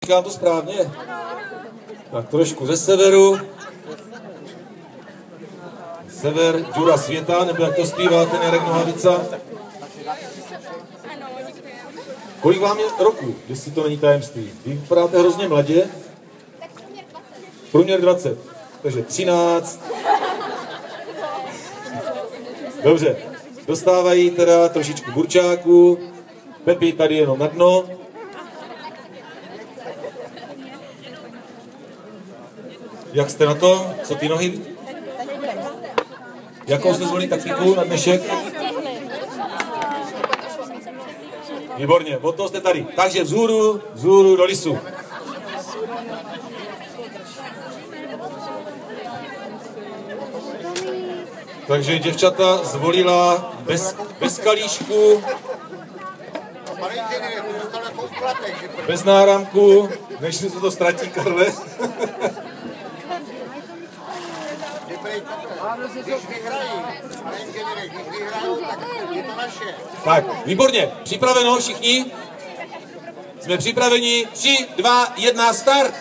Říkám to správně? Tak trošku ze severu. Sever, Dura světa, nebo jak to zpívá ten Jarek Nohavica. Kolik vám je roku, jestli to není tajemství? Vy vypadáte hrozně mladě. Tak průměr 20. Průměr 20. Takže 13. Dobře. Dostávají teda trošičku burčáku. Pepi tady jenom na dno. Jak jste na to? Co ty nohy? Jakou jste zvolili taktiku na dnešek? Výborně, od toho jste tady. Takže vzhůru do lisu. Takže děvčata zvolila bez kalíšku, bez náramku, než se to ztratí, Karle. Tak, výborně, připraveno všichni? Jsme připraveni, 3, 2, 1, start!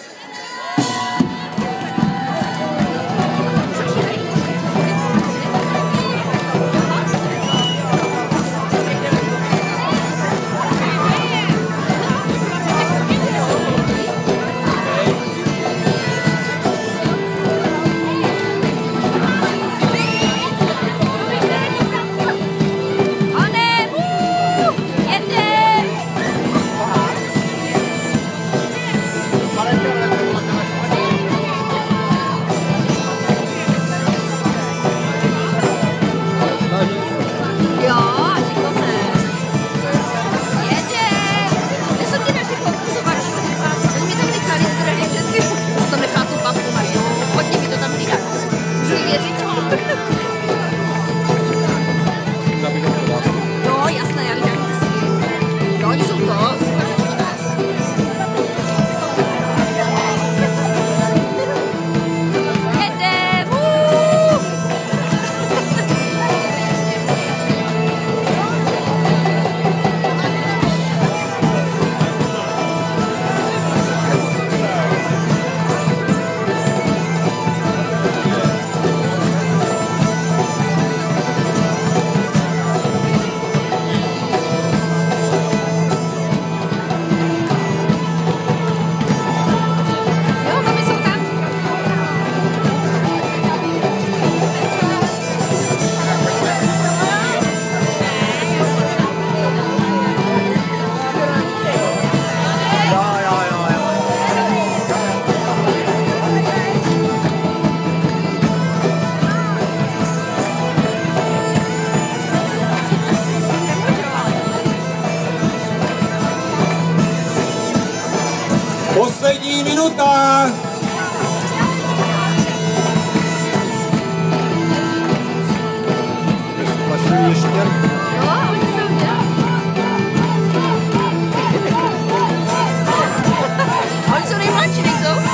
Poslední minuta! Oni jsou nejmladší, nejsou?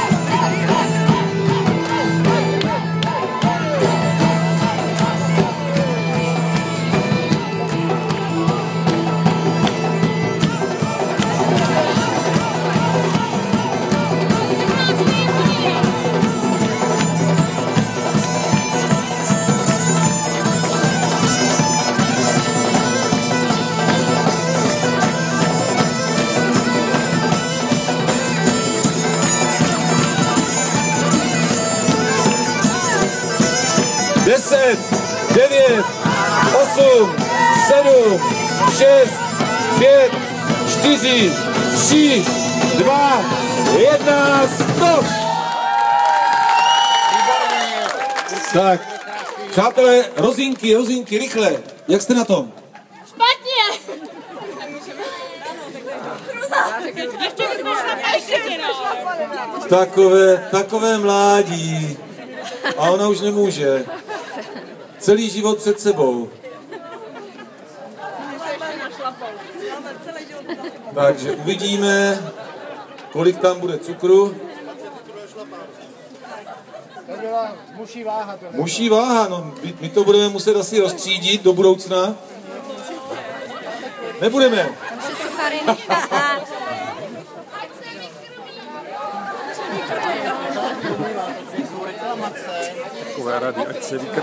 Deset, 9, 8, 7, 6, 5, 4, 3, 2, 1, stop! Tak, přátelé, rozinky, rychle. Jak jste na tom? Špatně! Takové mládí. A ona už nemůže. Celý život před sebou. Takže uvidíme, kolik tam bude cukru. Muší váha, no my to budeme muset asi rozstřídit do budoucna. Nebudeme.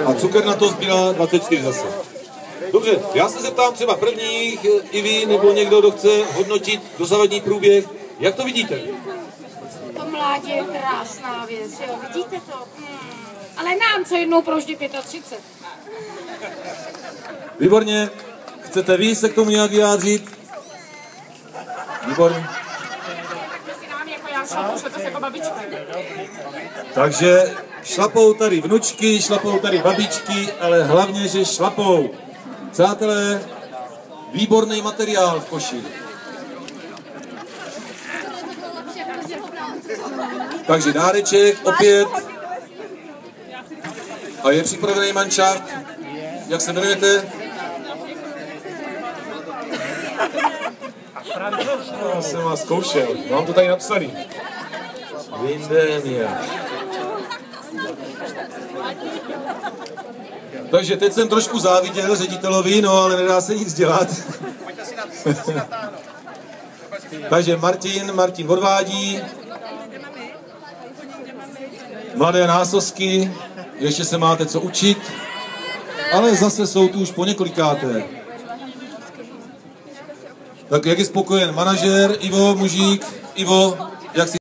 A cukr na to zbývá 24 zase. Dobře, já se zeptám třeba prvních, i vy, nebo někdo, kdo chce hodnotit dosavadní průběh. Jak to vidíte? To mládí je krásná věc, jo, vidíte to? Ale nám co jednou proždy 35. Výborně. Chcete vy se k tomu nějak vyjádřit? Výborně. Takže šlapou tady vnučky, šlapou tady babičky, ale hlavně, že šlapou. Přátelé, výborný materiál v koši. Takže dáreček opět. A je připravený manšaft. Jak se jmenujete? Já jsem vás zkoušel. Mám to tady napsaný. Vindemia. Takže teď jsem trošku záviděl ředitelovi, no ale nedá se nic dělat. Takže Martin odvádí. Mladé násosky, ještě se máte co učit, ale zase jsou tu už po několikáté. Tak jak je spokojen manažer, Ivo Mužík, Ivo, jak si